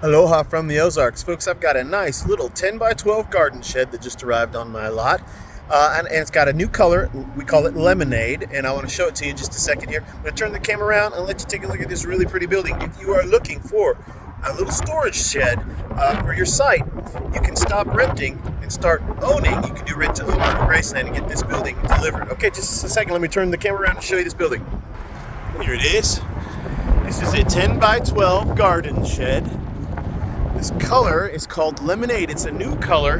Aloha from the Ozarks. Folks, I've got a nice little 10 by 12 garden shed that just arrived on my lot. And it's got a new color. We call it lemonade, and I want to show it to you in just a second here. I'm going to turn the camera around and let you take a look at this really pretty building. If you are looking for a little storage shed for your site, you can stop renting and start owning. You can do rent to own at Graceland and get this building delivered. Okay, just a second. Let me turn the camera around and show you this building. Here it is. This is a 10 by 12 garden shed. This color is called lemonade. It's a new color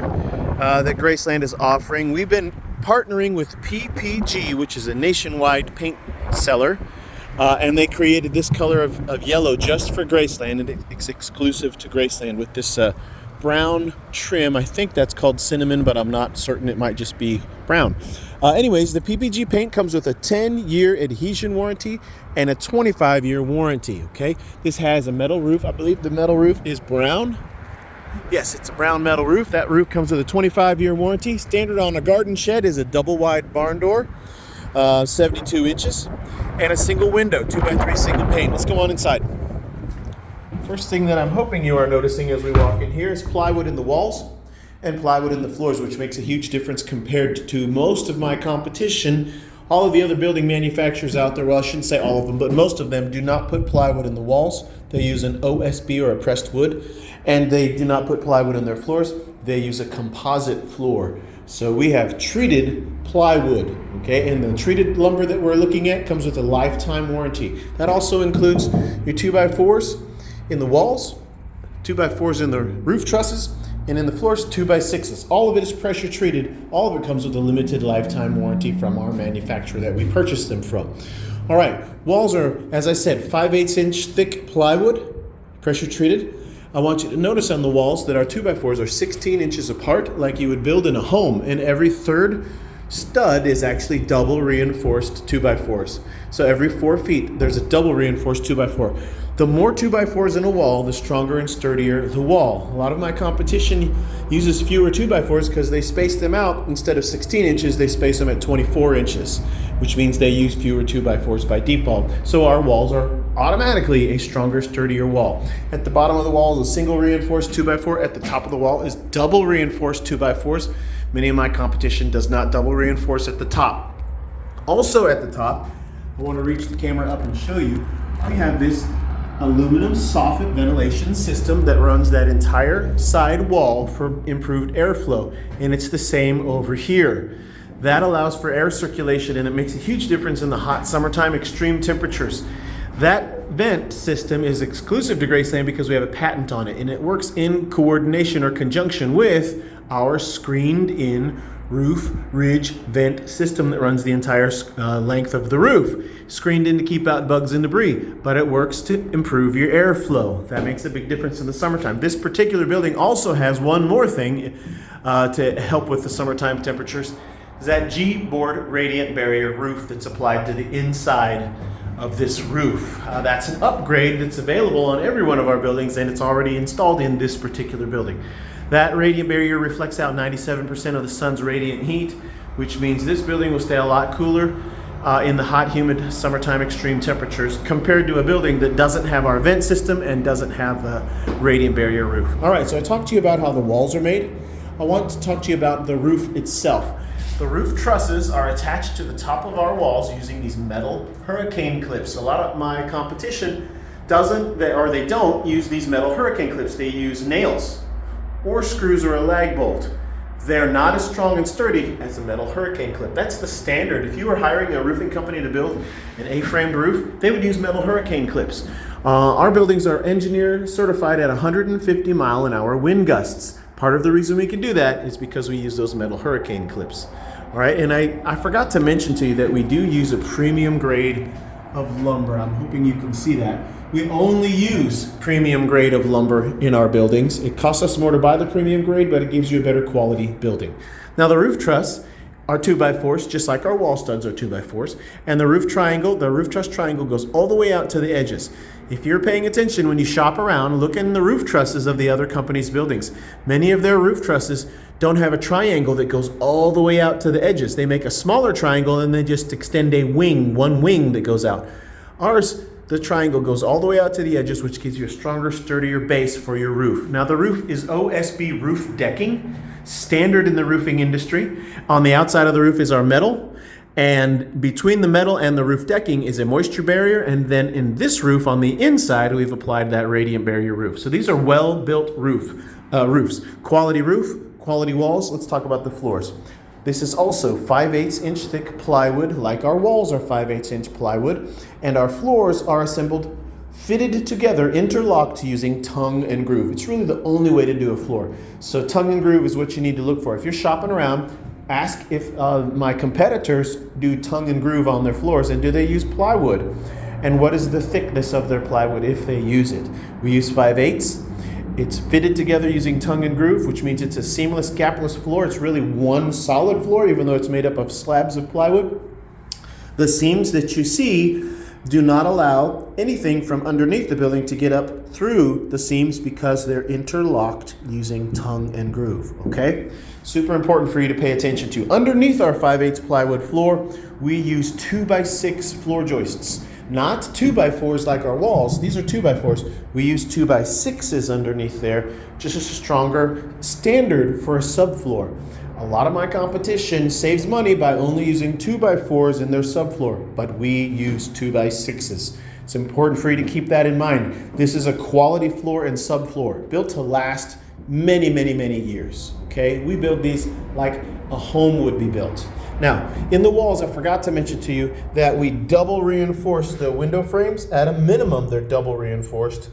that Graceland is offering. We've been partnering with PPG, which is a nationwide paint seller, and they created this color of yellow just for Graceland, and it's exclusive to Graceland with this brown trim. I think that's called cinnamon, but I'm not certain. It might just be brown. Anyways, the PPG paint comes with a 10-year adhesion warranty and a 25-year warranty, okay? This has a metal roof. I believe the metal roof is brown. Yes, it's a brown metal roof. That roof comes with a 25-year warranty. Standard on a garden shed is a double-wide barn door, 72 inches, and a single window, 2x3 single pane. Let's go on inside. First thing that I'm hoping you are noticing as we walk in here is plywood in the walls and plywood in the floors, which makes a huge difference compared to most of my competition. All of the other building manufacturers out there, well, I shouldn't say all of them, but most of them do not put plywood in the walls. They use an OSB or a pressed wood, and they do not put plywood in their floors. They use a composite floor. So we have treated plywood, okay? And the treated lumber that we're looking at comes with a lifetime warranty. That also includes your 2x4s in the walls, 2x4s in the roof trusses, and in the floors, 2x6s. All of it is pressure treated. All of it comes with a limited lifetime warranty from our manufacturer that we purchased them from. All right, walls are, as I said, 5/8 inch thick plywood, pressure treated. I want you to notice on the walls that our 2x4s are 16 inches apart, like you would build in a home, and every third stud is actually double reinforced 2x4s. So every 4 feet, there's a double reinforced 2x4. The more 2x4s in a wall, the stronger and sturdier the wall. A lot of my competition uses fewer 2x4s because they space them out. Instead of 16 inches, they space them at 24 inches, which means they use fewer 2x4s by default. So our walls are automatically a stronger, sturdier wall. At the bottom of the wall is a single reinforced 2x4. At the top of the wall is double reinforced 2x4s. Many of my competition does not double reinforce at the top. Also at the top, I want to reach the camera up and show you, we have this aluminum soffit ventilation system that runs that entire side wall for improved airflow, and it's the same over here. That allows for air circulation, and it makes a huge difference in the hot summertime extreme temperatures. That vent system is exclusive to Graceland because we have a patent on it, and it works in coordination or conjunction with our screened-in roof ridge vent system that runs the entire length of the roof. Screened in to keep out bugs and debris, but it works to improve your airflow. That makes a big difference in the summertime. This particular building also has one more thing to help with the summertime temperatures, is that G-board radiant barrier roof that's applied to the inside of this roof. That's an upgrade that's available on every one of our buildings, and it's already installed in this particular building. That radiant barrier reflects out 97% of the sun's radiant heat, which means this building will stay a lot cooler in the hot, humid summertime extreme temperatures compared to a building that doesn't have our vent system and doesn't have the radiant barrier roof. All right, so I talked to you about how the walls are made. I want to talk to you about the roof itself. The roof trusses are attached to the top of our walls using these metal hurricane clips. A lot of my competition they don't use these metal hurricane clips. They use nails or screws or a lag bolt. They're not as strong and sturdy as a metal hurricane clip. That's the standard. If you were hiring a roofing company to build an A-framed roof, they would use metal hurricane clips. Our buildings are engineer certified at 150 mile an hour wind gusts. Part of the reason we can do that is because we use those metal hurricane clips. All right, and I forgot to mention to you that we do use a premium grade of lumber. I'm hoping you can see that. We only use premium grade of lumber in our buildings. It costs us more to buy the premium grade, but it gives you a better quality building. Now the roof truss are 2x4s, just like our wall studs are 2x4s. And the roof truss triangle goes all the way out to the edges. If you're paying attention when you shop around, look in the roof trusses of the other companies' buildings. Many of their roof trusses don't have a triangle that goes all the way out to the edges. They make a smaller triangle and they just extend a wing, one wing that goes out. Ours the triangle goes all the way out to the edges, which gives you a stronger, sturdier base for your roof. Now the roof is OSB roof decking, standard in the roofing industry. On the outside of the roof is our metal, and between the metal and the roof decking is a moisture barrier, and then in this roof on the inside we've applied that radiant barrier roof. So these are well-built roofs. Quality roof, quality walls. Let's talk about the floors. This is also 5/8 inch thick plywood, like our walls are 5/8 inch plywood, and our floors are assembled, fitted together, interlocked using tongue and groove. It's really the only way to do a floor. So tongue and groove is what you need to look for. If you're shopping around, ask if my competitors do tongue and groove on their floors, and do they use plywood? And what is the thickness of their plywood if they use it? We use 5/8. It's fitted together using tongue and groove, which means it's a seamless, gapless floor. It's really one solid floor, even though it's made up of slabs of plywood. The seams that you see do not allow anything from underneath the building to get up through the seams because they're interlocked using tongue and groove, okay? Super important for you to pay attention to. Underneath our 5/8 plywood floor, we use 2x6 floor joists. Not 2x4s like our walls. These are 2x4s. We use 2x6s underneath there, just a stronger standard for a subfloor. A lot of my competition saves money by only using 2x4s in their subfloor, but we use 2x6s. It's important for you to keep that in mind. This is a quality floor and subfloor built to last many, many, many years. Okay, we build these like a home would be built. Now, in the walls, I forgot to mention to you that we double reinforce the window frames. At a minimum, they're double reinforced.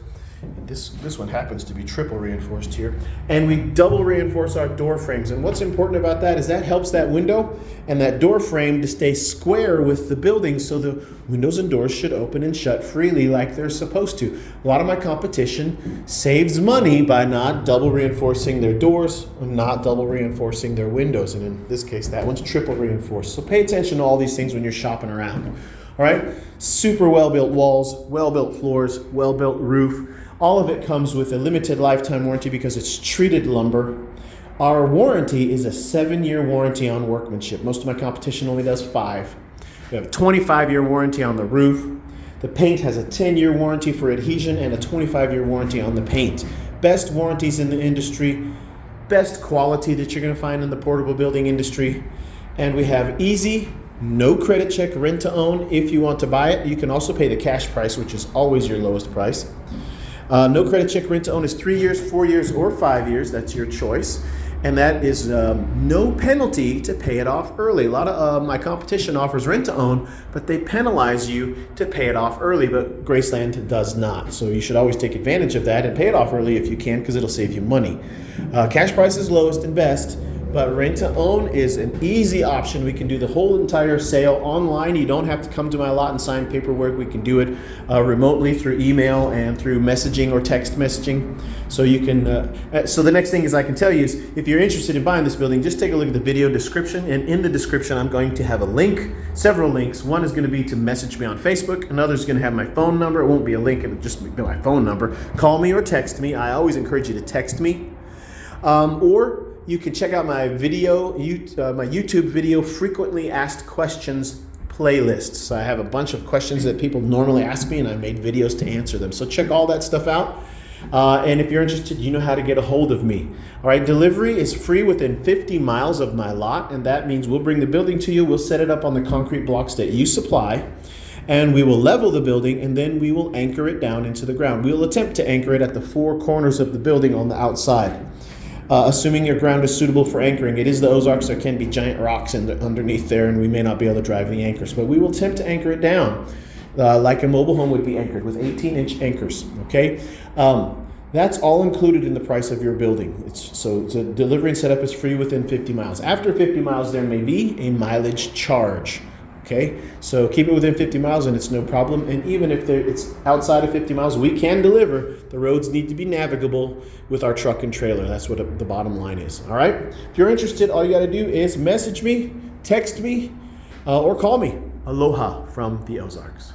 This one happens to be triple reinforced here. And we double reinforce our door frames. And what's important about that is that helps that window and that door frame to stay square with the building, so the windows and doors should open and shut freely like they're supposed to. A lot of my competition saves money by not double reinforcing their doors or not double reinforcing their windows. And in this case, that one's triple reinforced. So pay attention to all these things when you're shopping around. All right? Super well-built walls, well-built floors, well-built roof. All of it comes with a limited lifetime warranty because it's treated lumber. Our warranty is a 7-year warranty on workmanship. Most of my competition only does 5. We have a 25-year warranty on the roof. The paint has a 10-year warranty for adhesion and a 25-year warranty on the paint. Best warranties in the industry, best quality that you're going to find in the portable building industry. And we have easy, no credit check rent to own. If you want to buy it, you can also pay the cash price, which is always your lowest price. No credit check rent to own is 3 years, 4 years, or 5 years. That's your choice. And that is no penalty to pay it off early. A lot of my competition offers rent to own, but they penalize you to pay it off early, but Graceland does not. So you should always take advantage of that and pay it off early if you can, because it'll save you money. Cash price is lowest and best, but rent to own is an easy option. We can do the whole entire sale online. You don't have to come to my lot and sign paperwork. We can do it remotely through email and through messaging or text messaging. So you can. So the next thing is I can tell you is if you're interested in buying this building, just take a look at the video description. And in the description, I'm going to have a link, several links. One is going to be to message me on Facebook. Another is going to have my phone number. It won't be a link. It'll just be my phone number. Call me or text me. I always encourage you to text me. Or you can check out my video, my YouTube video frequently asked questions playlist. So I have a bunch of questions that people normally ask me, and I made videos to answer them. So check all that stuff out. And if you're interested, you know how to get a hold of me. All right, delivery is free within 50 miles of my lot, and that means we'll bring the building to you. We'll set it up on the concrete blocks that you supply, and we will level the building, and then we will anchor it down into the ground. We'll attempt to anchor it at the 4 corners of the building on the outside. Assuming your ground is suitable for anchoring. It is the Ozarks, there can be giant rocks underneath there, and we may not be able to drive the anchors, but we will attempt to anchor it down like a mobile home would be anchored with 18-inch anchors, okay? That's all included in the price of your building. So the delivery and setup is free within 50 miles. After 50 miles, there may be a mileage charge. Okay, so keep it within 50 miles and it's no problem. And even if it's outside of 50 miles, we can deliver. The roads need to be navigable with our truck and trailer. That's what the bottom line is. All right, if you're interested, all you got to do is message me, text me, or call me. Aloha from the Ozarks.